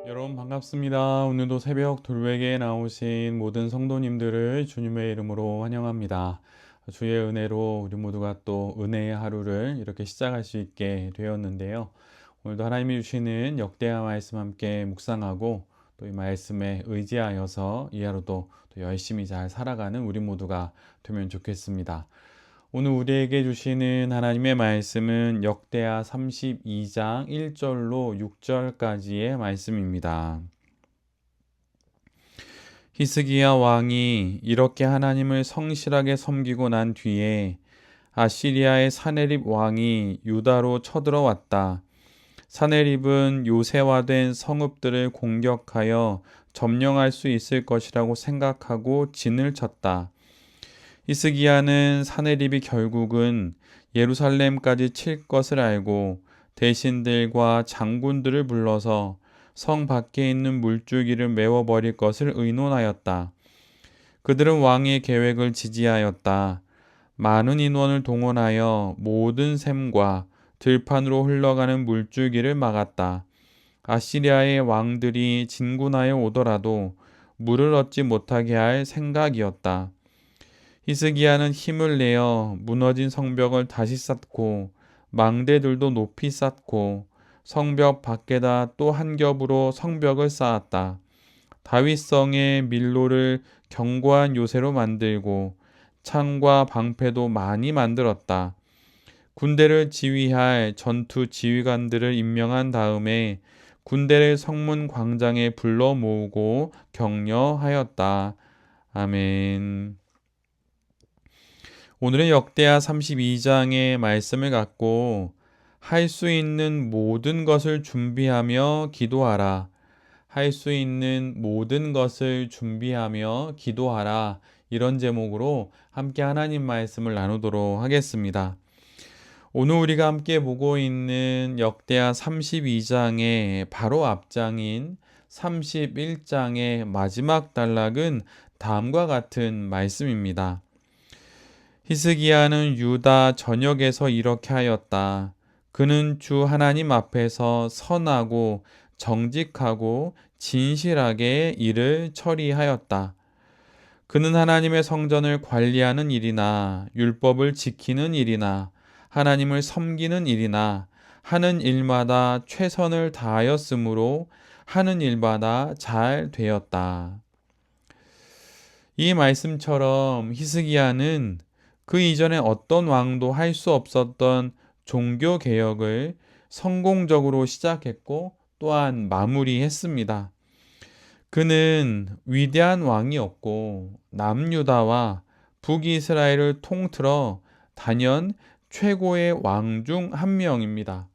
여러분 반갑습니다. 오늘도 새벽 돌베개에 나오신 모든 성도님들을 주님의 이름으로 환영합니다. 주의 은혜로 우리 모두가 또 은혜의 하루를 이렇게 시작할 수 있게 되었는데요. 오늘도 하나님이 주시는 역대하 말씀 함께 묵상하고 또 이 말씀에 의지하여서 이 하루도 또 열심히 잘 살아가는 우리 모두가 되면 좋겠습니다. 오늘 우리에게 주시는 하나님의 말씀은 역대하 32장 1절로 6절까지의 말씀입니다. 히스기야 왕이 이렇게 하나님을 성실하게 섬기고 난 뒤에 아시리아의 사네립 왕이 유다로 쳐들어왔다. 사네립은 요새화된 성읍들을 공격하여 점령할 수 있을 것이라고 생각하고 진을 쳤다. 히스기야는 사네립이 결국은 예루살렘까지 칠 것을 알고 대신들과 장군들을 불러서 성 밖에 있는 물줄기를 메워버릴 것을 의논하였다. 그들은 왕의 계획을 지지하였다. 많은 인원을 동원하여 모든 샘과 들판으로 흘러가는 물줄기를 막았다. 아시리아의 왕들이 진군하여 오더라도 물을 얻지 못하게 할 생각이었다. 히스기야는 힘을 내어 무너진 성벽을 다시 쌓고 망대들도 높이 쌓고 성벽 밖에다 또 한 겹으로 성벽을 쌓았다. 다윗성의 밀로를 견고한 요새로 만들고 창과 방패도 많이 만들었다. 군대를 지휘할 전투 지휘관들을 임명한 다음에 군대를 성문 광장에 불러 모으고 격려하였다. 아멘. 오늘은 역대하 32장의 말씀을 갖고 할 수 있는 모든 것을 준비하며 기도하라. 할 수 있는 모든 것을 준비하며 기도하라. 이런 제목으로 함께 하나님 말씀을 나누도록 하겠습니다. 오늘 우리가 함께 보고 있는 역대하 32장의 바로 앞장인 31장의 마지막 단락은 다음과 같은 말씀입니다. 히스기야는 유다 전역에서 이렇게 하였다. 그는 주 하나님 앞에서 선하고 정직하고 진실하게 일을 처리하였다. 그는 하나님의 성전을 관리하는 일이나 율법을 지키는 일이나 하나님을 섬기는 일이나 하는 일마다 최선을 다하였으므로 하는 일마다 잘 되었다. 이 말씀처럼 히스기야는 그 이전에 어떤 왕도 할 수 없었던 종교 개혁을 성공적으로 시작했고 또한 마무리했습니다. 그는 위대한 왕이었고 남유다와 북이스라엘을 통틀어 단연 최고의 왕 중 한 명입니다.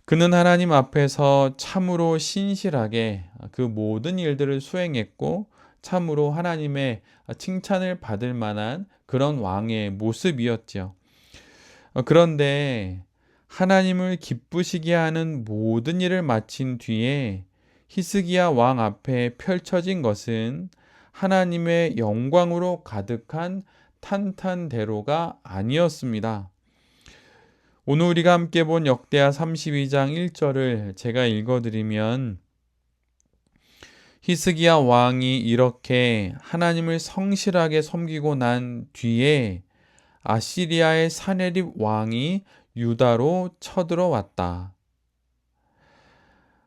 그는 하나님 앞에서 참으로 신실하게 그 모든 일들을 수행했고 참으로 하나님의 칭찬을 받을 만한 그런 왕의 모습이었죠. 그런데 하나님을 기쁘시게 하는 모든 일을 마친 뒤에 히스기야 왕 앞에 펼쳐진 것은 하나님의 영광으로 가득한 탄탄대로가 아니었습니다. 오늘 우리가 함께 본 역대하 32장 1절을 제가 읽어드리면 히스기야 왕이 이렇게 하나님을 성실하게 섬기고 난 뒤에 아시리아의 사네립 왕이 유다로 쳐들어왔다.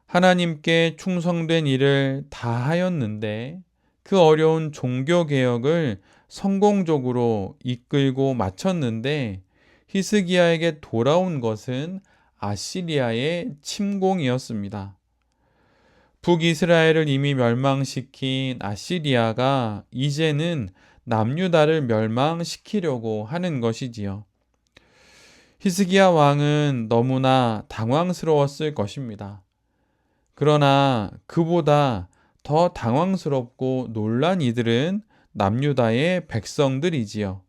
하나님께 충성된 일을 다 하였는데 그 어려운 종교개혁을 성공적으로 이끌고 마쳤는데 히스기야에게 돌아온 것은 아시리아의 침공이었습니다. 북이스라엘을 이미 멸망시킨 아시리아가 이제는 남유다를 멸망시키려고 하는 것이지요. 히스기야 왕은 너무나 당황스러웠을 것입니다. 그러나 그보다 더 당황스럽고 놀란 이들은 남유다의 백성들이지요.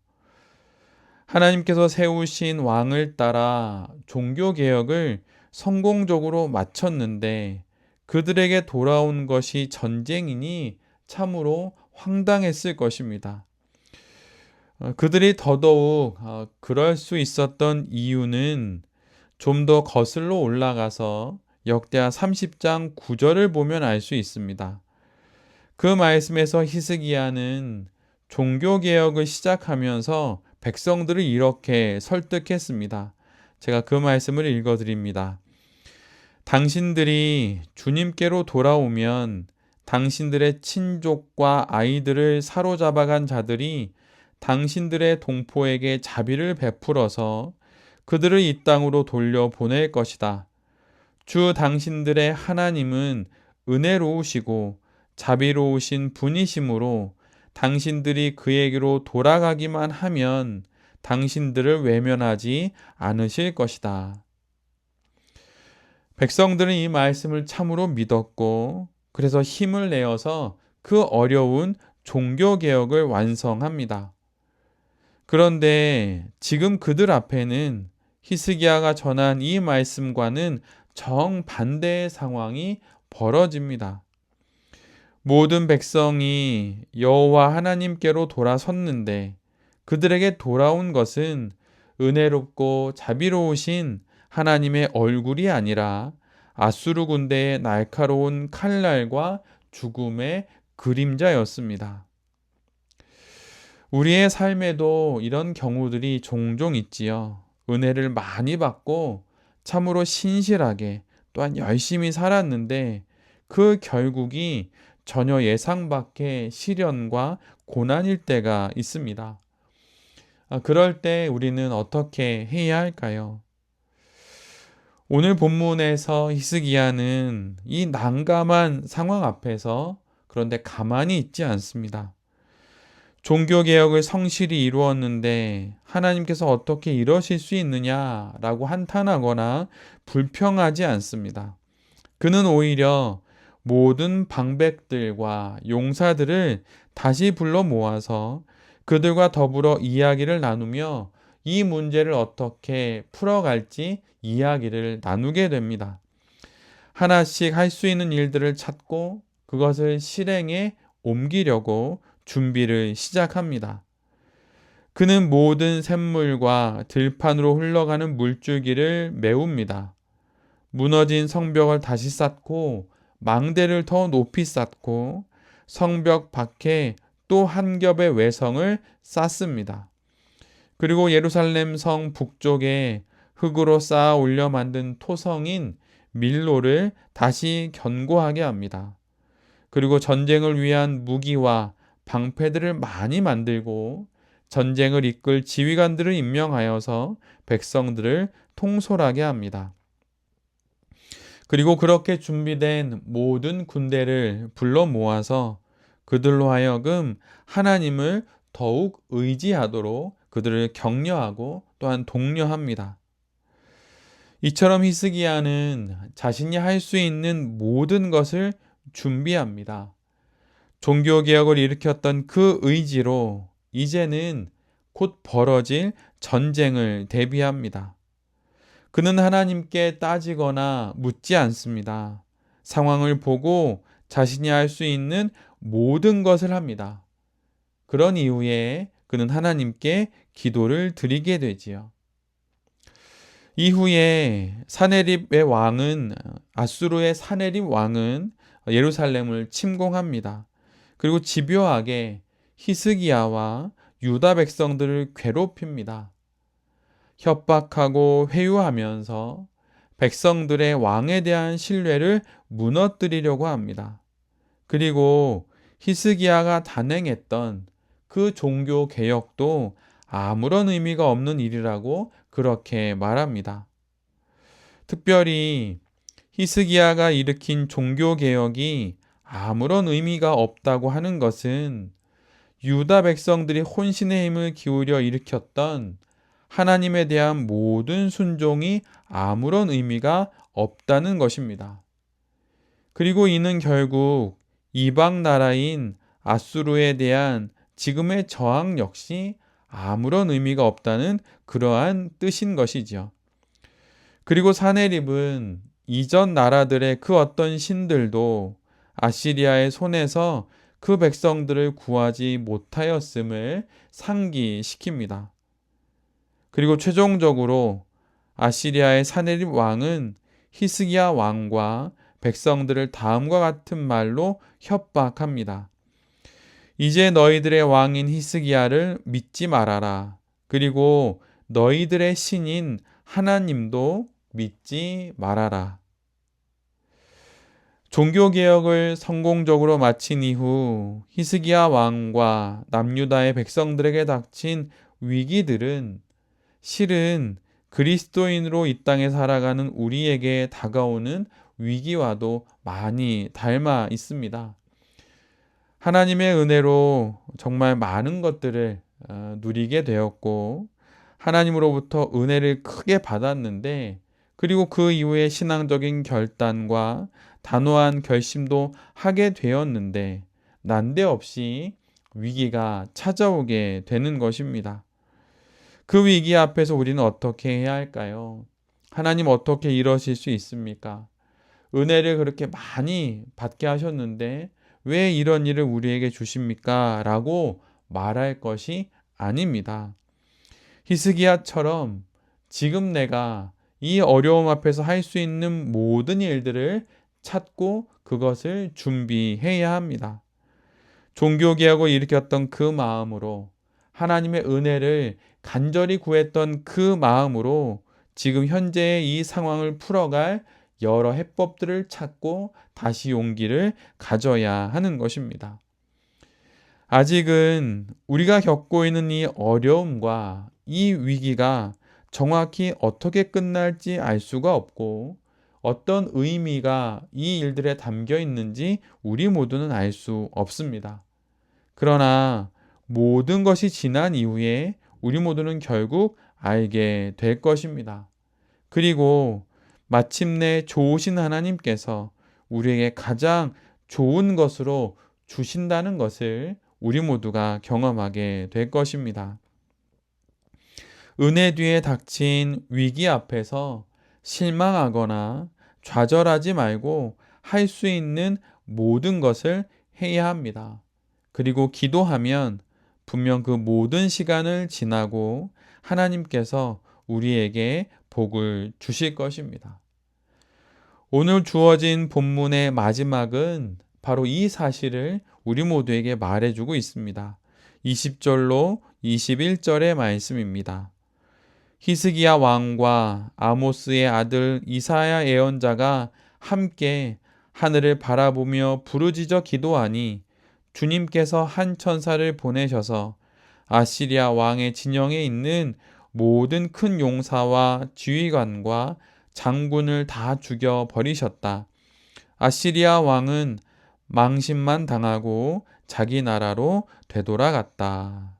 하나님께서 세우신 왕을 따라 종교개혁을 성공적으로 마쳤는데 그들에게 돌아온 것이 전쟁이니 참으로 황당했을 것입니다. 그들이 더더욱 그럴 수 있었던 이유는 좀 더 거슬러 올라가서 역대하 30장 9절을 보면 알 수 있습니다. 그 말씀에서 히스기야는 종교개혁을 시작하면서 백성들을 이렇게 설득했습니다. 제가 그 말씀을 읽어드립니다. 당신들이 주님께로 돌아오면 당신들의 친족과 아이들을 사로잡아간 자들이 당신들의 동포에게 자비를 베풀어서 그들을 이 땅으로 돌려보낼 것이다. 주 당신들의 하나님은 은혜로우시고 자비로우신 분이시므로 당신들이 그에게로 돌아가기만 하면 당신들을 외면하지 않으실 것이다. 백성들은 이 말씀을 참으로 믿었고 그래서 힘을 내어서 그 어려운 종교개혁을 완성합니다. 그런데 지금 그들 앞에는 히스기야가 전한 이 말씀과는 정반대의 상황이 벌어집니다. 모든 백성이 여호와 하나님께로 돌아섰는데 그들에게 돌아온 것은 은혜롭고 자비로우신 하나님의 얼굴이 아니라 아수르 군대의 날카로운 칼날과 죽음의 그림자였습니다. 우리의 삶에도 이런 경우들이 종종 있지요. 은혜를 많이 받고 참으로 신실하게 또한 열심히 살았는데 그 결국이 전혀 예상 밖의 시련과 고난일 때가 있습니다. 그럴 때 우리는 어떻게 해야 할까요? 오늘 본문에서 히스기야는 이 난감한 상황 앞에서 그런데 가만히 있지 않습니다. 종교개혁을 성실히 이루었는데 하나님께서 어떻게 이러실 수 있느냐라고 한탄하거나 불평하지 않습니다. 그는 오히려 모든 방백들과 용사들을 다시 불러 모아서 그들과 더불어 이야기를 나누며 이 문제를 어떻게 풀어갈지 이야기를 나누게 됩니다. 하나씩 할 수 있는 일들을 찾고 그것을 실행에 옮기려고 준비를 시작합니다. 그는 모든 샘물과 들판으로 흘러가는 물줄기를 메웁니다. 무너진 성벽을 다시 쌓고 망대를 더 높이 쌓고 성벽 밖에 또 한 겹의 외성을 쌓습니다. 그리고 예루살렘 성 북쪽에 흙으로 쌓아 올려 만든 토성인 밀로를 다시 견고하게 합니다. 그리고 전쟁을 위한 무기와 방패들을 많이 만들고 전쟁을 이끌 지휘관들을 임명하여서 백성들을 통솔하게 합니다. 그리고 그렇게 준비된 모든 군대를 불러 모아서 그들로 하여금 하나님을 더욱 의지하도록 그들을 격려하고 또한 독려합니다. 이처럼 히스기야는 자신이 할 수 있는 모든 것을 준비합니다. 종교개혁을 일으켰던 그 의지로 이제는 곧 벌어질 전쟁을 대비합니다. 그는 하나님께 따지거나 묻지 않습니다. 상황을 보고 자신이 할 수 있는 모든 것을 합니다. 그런 이후에 그는 하나님께 기도를 드리게 되지요. 이후에 아수르의 사네립 왕은 예루살렘을 침공합니다. 그리고 집요하게 히스기야와 유다 백성들을 괴롭힙니다. 협박하고 회유하면서 백성들의 왕에 대한 신뢰를 무너뜨리려고 합니다. 그리고 히스기야가 단행했던 그 종교 개혁도 아무런 의미가 없는 일이라고 그렇게 말합니다. 특별히 히스기야가 일으킨 종교 개혁이 아무런 의미가 없다고 하는 것은 유다 백성들이 혼신의 힘을 기울여 일으켰던 하나님에 대한 모든 순종이 아무런 의미가 없다는 것입니다. 그리고 이는 결국 이방 나라인 아수르에 대한 지금의 저항 역시 아무런 의미가 없다는 그러한 뜻인 것이지요. 그리고 사네립은 이전 나라들의 그 어떤 신들도 아시리아의 손에서 그 백성들을 구하지 못하였음을 상기시킵니다. 그리고 최종적으로 아시리아의 사네립 왕은 히스기야 왕과 백성들을 다음과 같은 말로 협박합니다. 이제 너희들의 왕인 히스기야를 믿지 말아라. 그리고 너희들의 신인 하나님도 믿지 말아라. 종교개혁을 성공적으로 마친 이후 히스기야 왕과 남유다의 백성들에게 닥친 위기들은 실은 그리스도인으로 이 땅에 살아가는 우리에게 다가오는 위기와도 많이 닮아 있습니다. 하나님의 은혜로 정말 많은 것들을 누리게 되었고 하나님으로부터 은혜를 크게 받았는데 그리고 그 이후에 신앙적인 결단과 단호한 결심도 하게 되었는데 난데없이 위기가 찾아오게 되는 것입니다. 그 위기 앞에서 우리는 어떻게 해야 할까요? 하나님 어떻게 이러실 수 있습니까? 은혜를 그렇게 많이 받게 하셨는데 왜 이런 일을 우리에게 주십니까? 라고 말할 것이 아닙니다. 히스기야처럼 지금 내가 이 어려움 앞에서 할 수 있는 모든 일들을 찾고 그것을 준비해야 합니다. 종교개혁을 일으켰던 그 마음으로 하나님의 은혜를 간절히 구했던 그 마음으로 지금 현재의 이 상황을 풀어갈 여러 해법들을 찾고 다시 용기를 가져야 하는 것입니다. 아직은 우리가 겪고 있는 이 어려움과 이 위기가 정확히 어떻게 끝날지 알 수가 없고 어떤 의미가 이 일들에 담겨 있는지 우리 모두는 알 수 없습니다. 그러나 모든 것이 지난 이후에 우리 모두는 결국 알게 될 것입니다. 그리고 마침내 좋으신 하나님께서 우리에게 가장 좋은 것으로 주신다는 것을 우리 모두가 경험하게 될 것입니다. 은혜 뒤에 닥친 위기 앞에서 실망하거나 좌절하지 말고 할 수 있는 모든 것을 해야 합니다. 그리고 기도하면 분명 그 모든 시간을 지나고 하나님께서 우리에게 복을 주실 것입니다. 오늘 주어진 본문의 마지막은 바로 이 사실을 우리 모두에게 말해주고 있습니다. 20절로 21절의 말씀입니다. 히스기야 왕과 아모스의 아들 이사야 예언자가 함께 하늘을 바라보며 부르짖어 기도하니 주님께서 한 천사를 보내셔서 아시리아 왕의 진영에 있는 모든 큰 용사와 지휘관과 장군을 다 죽여 버리셨다. 아시리아 왕은 망신만 당하고 자기 나라로 되돌아갔다.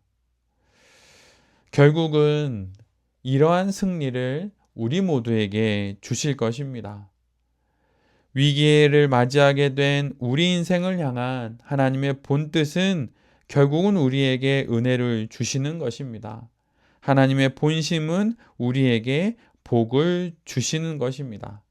결국은 이러한 승리를 우리 모두에게 주실 것입니다. 위기를 맞이하게 된 우리 인생을 향한 하나님의 본뜻은 결국은 우리에게 은혜를 주시는 것입니다. 하나님의 본심은 우리에게 복을 주시는 것입니다.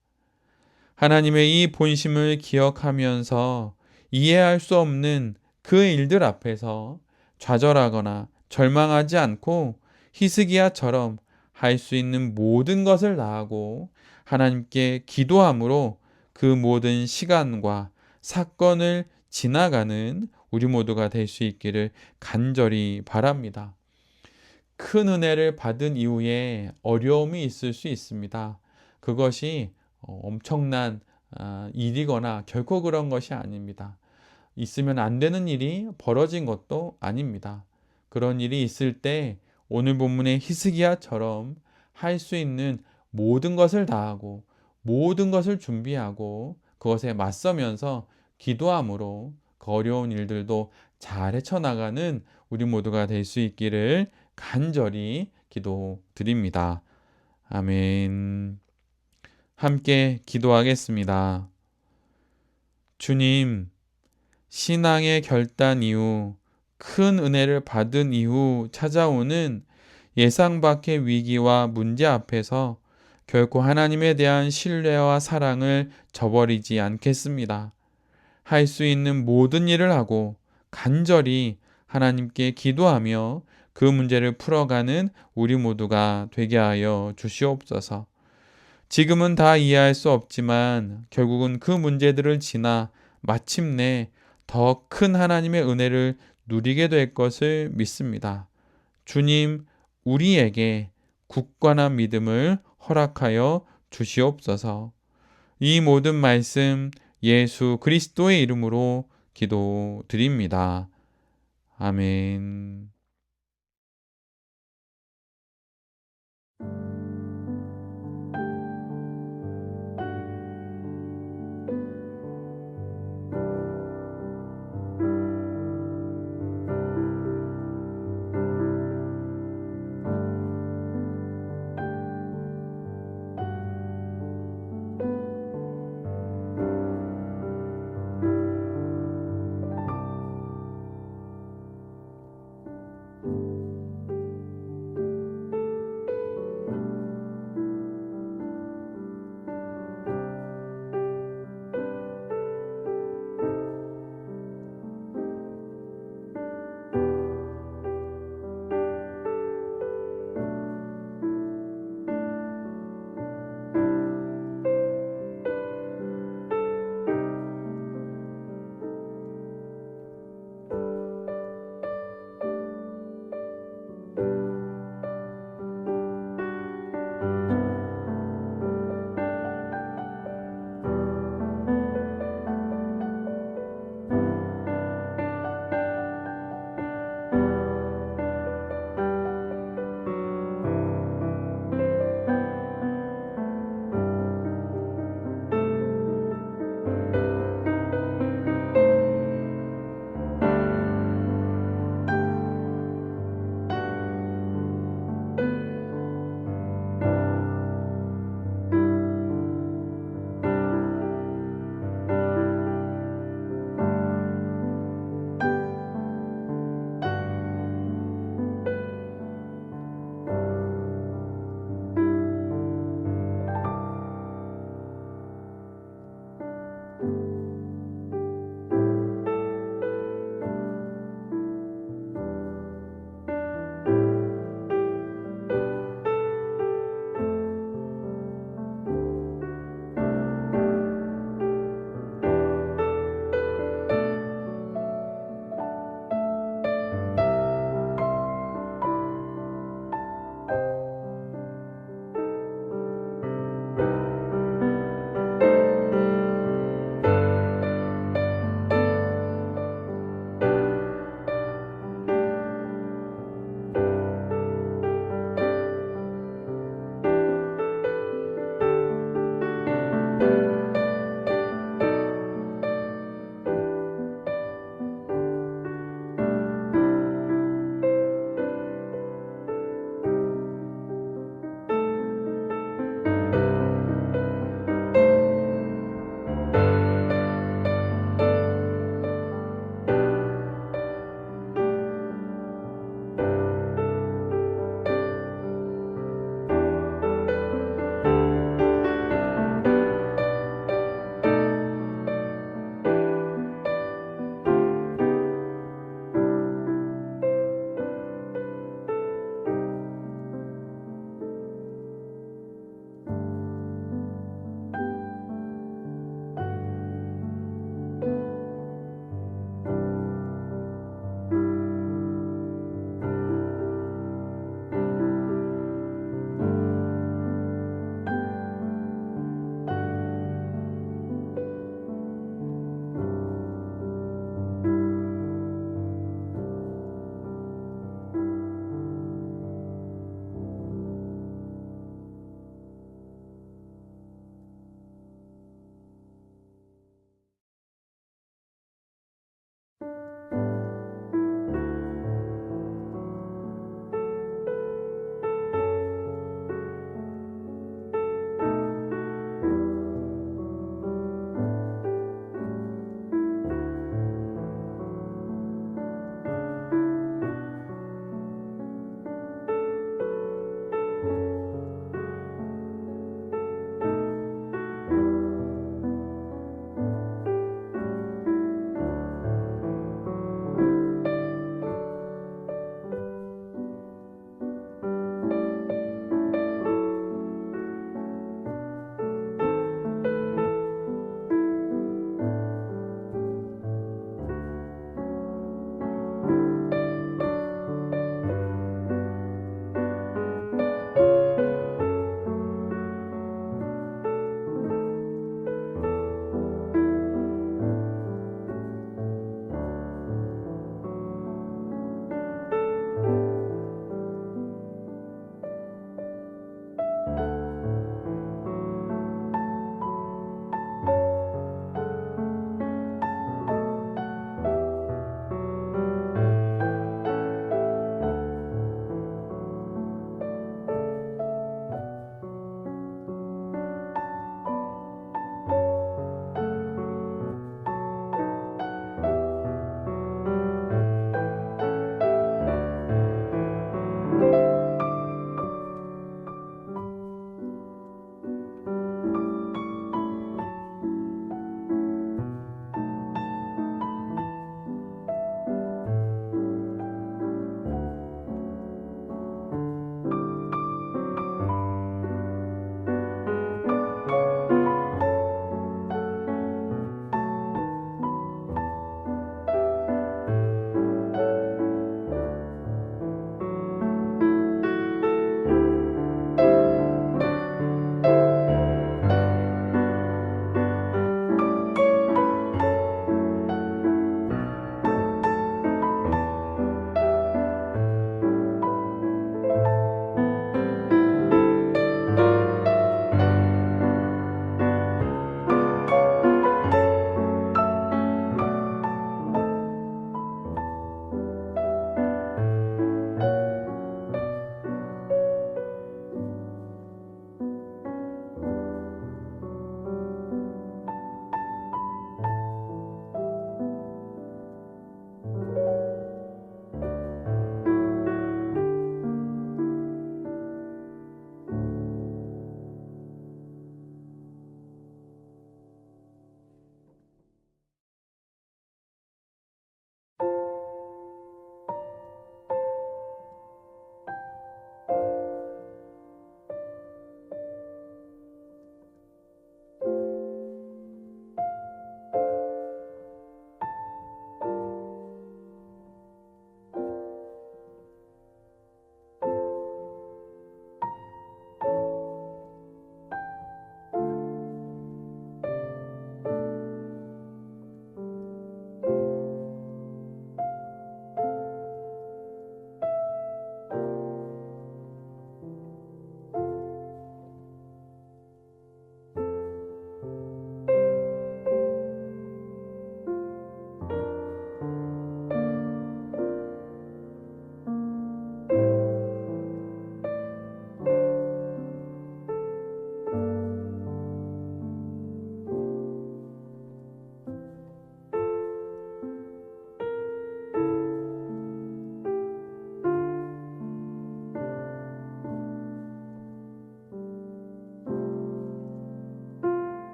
하나님의 이 본심을 기억하면서 이해할 수 없는 그 일들 앞에서 좌절하거나 절망하지 않고 히스기야처럼 할 수 있는 모든 것을 다하고 하나님께 기도함으로 그 모든 시간과 사건을 지나가는 우리 모두가 될 수 있기를 간절히 바랍니다. 큰 은혜를 받은 이후에 어려움이 있을 수 있습니다. 그것이 엄청난 일이거나 결코 그런 것이 아닙니다. 있으면 안 되는 일이 벌어진 것도 아닙니다. 그런 일이 있을 때 오늘 본문의 히스기야처럼 할 수 있는 모든 것을 다하고 모든 것을 준비하고 그것에 맞서면서 기도함으로 그 어려운 일들도 잘 헤쳐나가는 우리 모두가 될 수 있기를 간절히 기도드립니다. 아멘. 함께 기도하겠습니다. 주님, 신앙의 결단 이후 큰 은혜를 받은 이후 찾아오는 예상 밖의 위기와 문제 앞에서 결코 하나님에 대한 신뢰와 사랑을 저버리지 않겠습니다. 할 수 있는 모든 일을 하고 간절히 하나님께 기도하며 그 문제를 풀어가는 우리 모두가 되게 하여 주시옵소서. 지금은 다 이해할 수 없지만 결국은 그 문제들을 지나 마침내 더 큰 하나님의 은혜를 누리게 될 것을 믿습니다. 주님, 우리에게 굳건한 믿음을 허락하여 주시옵소서. 이 모든 말씀 예수 그리스도의 이름으로 기도드립니다. 아멘.